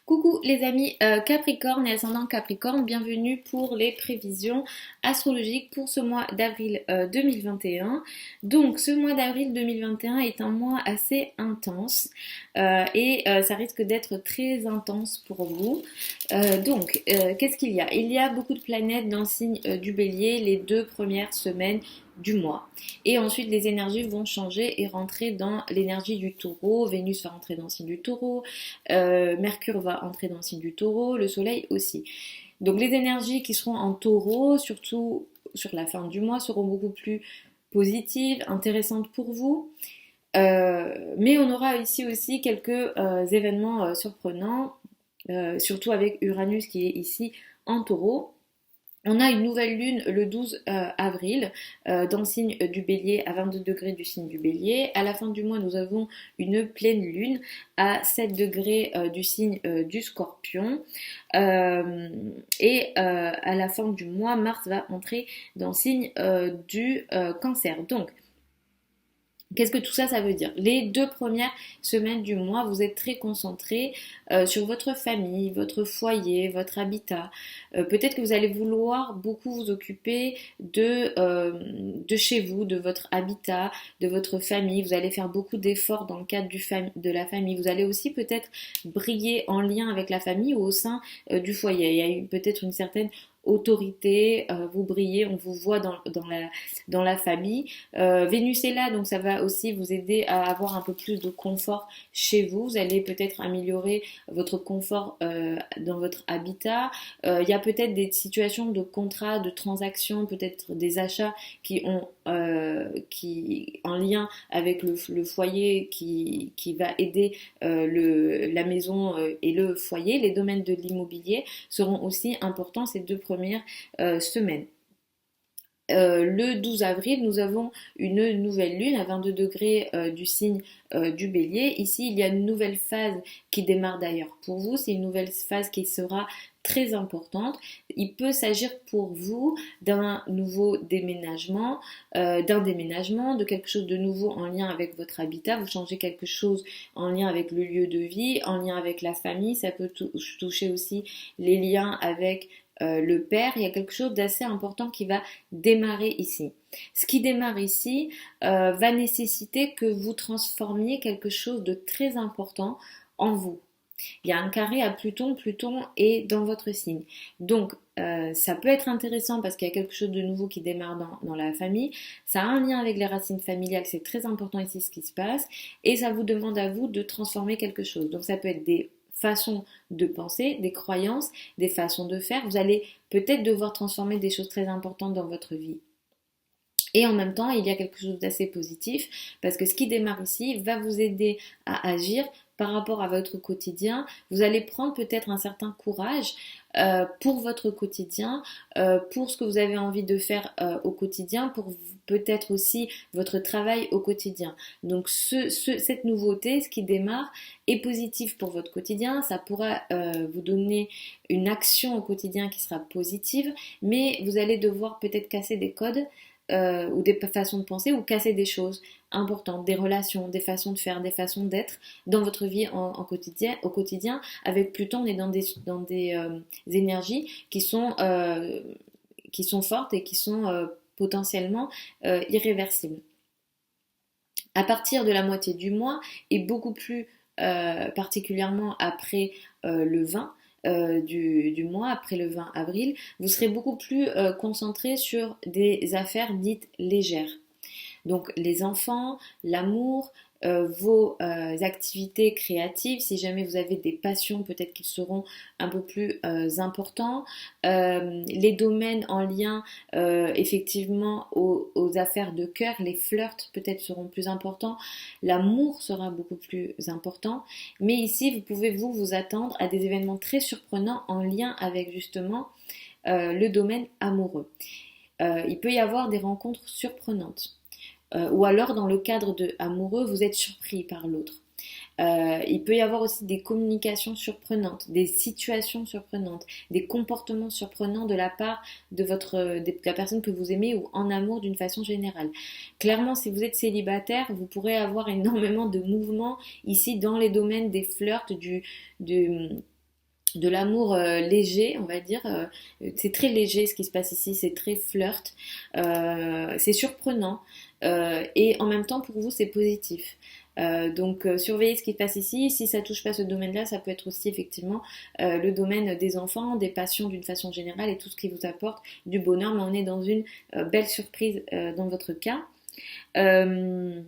Coucou les amis Capricorne et ascendant Capricorne, bienvenue pour les prévisions astrologiques pour ce mois d'avril 2021. Donc ce mois d'avril 2021 est un mois assez intense et ça risque d'être très intense pour vous. Qu'est-ce qu'il y a? Il y a beaucoup de planètes dans le signe du Bélier les 2 premières semaines du mois. Et ensuite, les énergies vont changer et rentrer dans l'énergie du taureau. Vénus va rentrer dans le signe du taureau. Mercure va entrer dans le signe du taureau. Le soleil aussi. Donc, les énergies qui seront en taureau, surtout sur la fin du mois, seront beaucoup plus positives, intéressantes pour vous. Mais on aura ici aussi quelques événements surprenants, surtout avec Uranus qui est ici en taureau. On a une nouvelle lune le 12 avril dans le signe du Bélier à 22 degrés du signe du Bélier. À la fin du mois, nous avons une pleine lune à 7 degrés du signe du Scorpion. À la fin du mois, Mars va entrer dans le signe du Cancer. Donc, qu'est-ce que tout ça, ça veut dire? Les 2 premières semaines du mois, vous êtes très concentré sur votre famille, votre foyer, votre habitat. Peut-être que vous allez vouloir beaucoup vous occuper de chez vous, de votre habitat, de votre famille. Vous allez faire beaucoup d'efforts dans le cadre de la famille. Vous allez aussi peut-être briller en lien avec la famille ou au sein du foyer. Il y a peut-être une certaine autorité, vous brillez, on vous voit dans la famille. Vénus est là, donc ça va aussi vous aider à avoir un peu plus de confort chez vous. Vous allez peut-être améliorer votre confort dans votre habitat. Il y a peut-être des situations de contrats, de transactions, peut-être des achats qui en lien avec le foyer qui va aider la maison et le foyer. Les domaines de l'immobilier seront aussi importants ces 2 premières semaines. Le 12 avril, nous avons une nouvelle lune à 22 degrés du signe du Bélier. Ici, il y a une nouvelle phase qui démarre d'ailleurs pour vous. C'est une nouvelle phase qui sera très importante. Il peut s'agir pour vous d'un nouveau déménagement, de quelque chose de nouveau en lien avec votre habitat. Vous changez quelque chose en lien avec le lieu de vie, en lien avec la famille. Ça peut toucher aussi les liens avec le père. Il y a quelque chose d'assez important qui va démarrer ici. Ce qui démarre ici va nécessiter que vous transformiez quelque chose de très important en vous. Il y a un carré à Pluton, Pluton est dans votre signe. Donc, ça peut être intéressant parce qu'il y a quelque chose de nouveau qui démarre dans la famille. Ça a un lien avec les racines familiales, c'est très important ici ce qui se passe. Et ça vous demande à vous de transformer quelque chose. Donc, ça peut être des façons de penser, des croyances, des façons de faire. Vous allez peut-être devoir transformer des choses très importantes dans votre vie. Et en même temps, il y a quelque chose d'assez positif parce que ce qui démarre ici va vous aider à agir par rapport à votre quotidien. Vous allez prendre peut-être un certain courage pour votre quotidien, pour ce que vous avez envie de faire au quotidien, pour peut-être aussi votre travail au quotidien. Donc cette nouveauté, ce qui démarre, est positif pour votre quotidien. Ça pourra vous donner une action au quotidien qui sera positive, mais vous allez devoir peut-être casser des codes ou des façons de penser ou casser des choses importantes, des relations, des façons de faire, des façons d'être dans votre vie au quotidien. Avec Pluton, on est dans des énergies qui sont fortes et qui sont potentiellement irréversibles. À partir de la moitié du mois et beaucoup plus particulièrement après le 20, du mois, après le 20 avril, vous serez beaucoup plus concentré sur des affaires dites légères. Donc les enfants, l'amour, vos activités créatives, si jamais vous avez des passions, peut-être qu'ils seront un peu plus importants. Les domaines en lien effectivement aux affaires de cœur, les flirts peut-être seront plus importants. L'amour sera beaucoup plus important. Mais ici, vous pouvez vous attendre à des événements très surprenants en lien avec justement le domaine amoureux. Il peut y avoir des rencontres surprenantes. Ou alors dans le cadre de amoureux, vous êtes surpris par l'autre. Il peut y avoir aussi des communications surprenantes, des situations surprenantes, des comportements surprenants de la part de la personne que vous aimez ou en amour d'une façon générale. Clairement, si vous êtes célibataire, vous pourrez avoir énormément de mouvements ici dans les domaines des flirts, de l'amour léger, on va dire. C'est très léger ce qui se passe ici, c'est très flirt, c'est surprenant et en même temps pour vous c'est positif. Donc surveillez ce qui se passe ici. Si ça touche pas ce domaine-là, ça peut être aussi effectivement le domaine des enfants, des passions d'une façon générale et tout ce qui vous apporte du bonheur. Mais on est dans une belle surprise dans votre cas. Euh,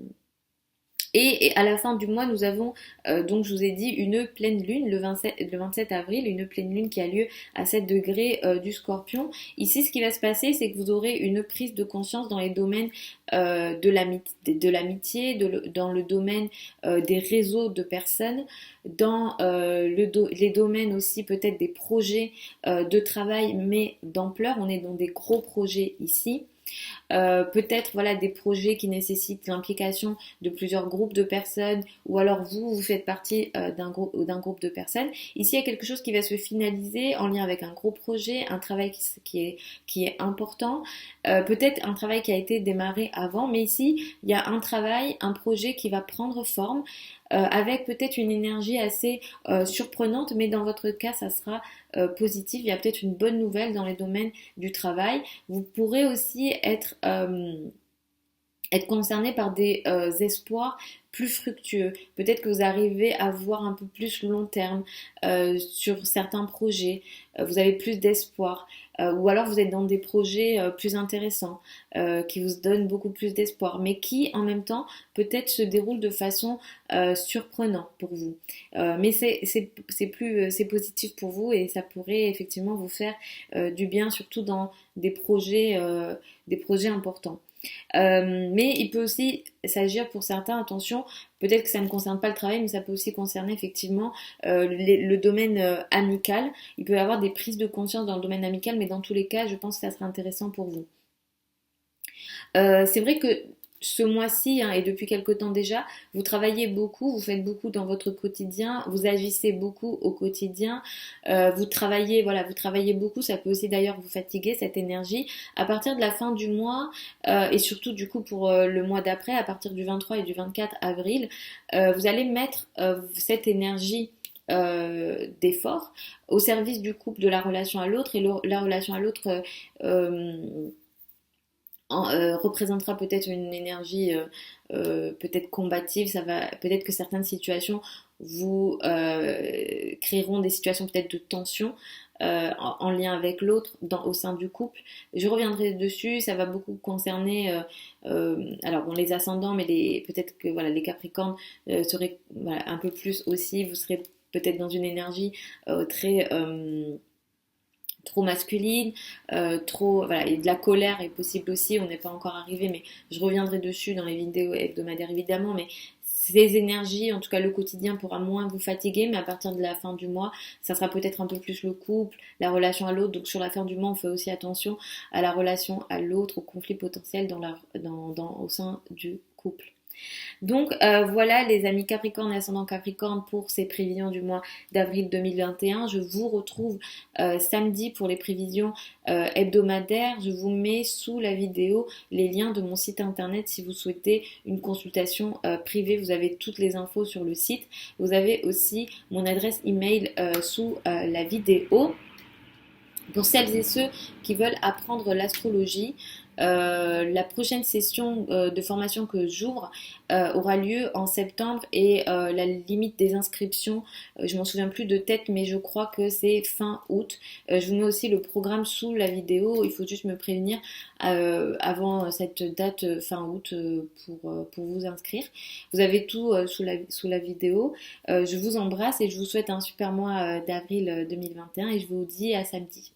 et à la fin du mois, nous avons, donc je vous ai dit, une pleine lune, le 27 avril, une pleine lune qui a lieu à 7 degrés du Scorpion. Ici, ce qui va se passer, c'est que vous aurez une prise de conscience dans les domaines de l'amitié, dans le domaine des réseaux de personnes, dans les domaines aussi peut-être des projets de travail, mais d'ampleur. On est dans des gros projets ici. Peut-être voilà des projets qui nécessitent l'implication de plusieurs groupes de personnes ou alors vous faites partie d'un groupe de personnes. Ici il y a quelque chose qui va se finaliser en lien avec un gros projet, un travail qui est important, peut-être un travail qui a été démarré avant, mais ici il y a un travail, un projet qui va prendre forme avec peut-être une énergie assez surprenante, mais dans votre cas ça sera positif. Il y a peut-être une bonne nouvelle dans les domaines du travail. Vous pourrez aussi être concerné par des espoirs plus fructueux. Peut-être que vous arrivez à voir un peu plus long terme sur certains projets, vous avez plus d'espoir, ou alors vous êtes dans des projets plus intéressants qui vous donnent beaucoup plus d'espoir, mais qui en même temps peut-être se déroulent de façon surprenante pour vous. Mais c'est positif pour vous et ça pourrait effectivement vous faire du bien, surtout dans des projets importants. Mais il peut aussi s'agir pour certains, attention, peut-être que ça ne concerne pas le travail, mais ça peut aussi concerner effectivement le domaine amical. Il peut y avoir des prises de conscience dans le domaine amical, mais dans tous les cas, je pense que ça sera intéressant pour vous. C'est vrai que ce mois-ci, hein, et depuis quelque temps déjà, vous travaillez beaucoup, vous faites beaucoup dans votre quotidien, vous agissez beaucoup au quotidien, vous travaillez, voilà, vous travaillez beaucoup, ça peut aussi d'ailleurs vous fatiguer, cette énergie. À partir de la fin du mois, et surtout du coup pour le mois d'après, à partir du 23 et du 24 avril, vous allez mettre cette énergie d'effort au service du couple, de la relation à l'autre, et la relation à l'autre représentera peut-être une énergie peut-être combative. Ça va peut-être que certaines situations vous créeront des situations peut-être de tension en lien avec l'autre au sein du couple. Je reviendrai dessus, ça va beaucoup concerner alors bon, les ascendants, mais peut-être que voilà, les Capricornes seraient voilà, un peu plus aussi, vous serez peut-être dans une énergie très trop masculine, trop voilà, et de la colère est possible aussi, on n'est pas encore arrivé, mais je reviendrai dessus dans les vidéos hebdomadaires évidemment, mais ces énergies, en tout cas le quotidien pourra moins vous fatiguer, mais à partir de la fin du mois, ça sera peut-être un peu plus le couple, la relation à l'autre. Donc sur la fin du mois, on fait aussi attention à la relation à l'autre, au conflit potentiel au sein du couple. Donc voilà les amis Capricorne et ascendant Capricorne pour ces prévisions du mois d'avril 2021. Je vous retrouve samedi pour les prévisions hebdomadaires. Je vous mets sous la vidéo les liens de mon site internet si vous souhaitez une consultation privée. Vous avez toutes les infos sur le site. Vous avez aussi mon adresse email sous la vidéo. Pour celles et ceux qui veulent apprendre l'astrologie, la prochaine session de formation que j'ouvre aura lieu en septembre et la limite des inscriptions, je m'en souviens plus de tête, mais je crois que c'est fin août. Je vous mets aussi le programme sous la vidéo, il faut juste me prévenir avant cette date fin août pour vous inscrire. Vous avez tout sous la vidéo. Je vous embrasse et je vous souhaite un super mois d'avril 2021 et je vous dis à samedi.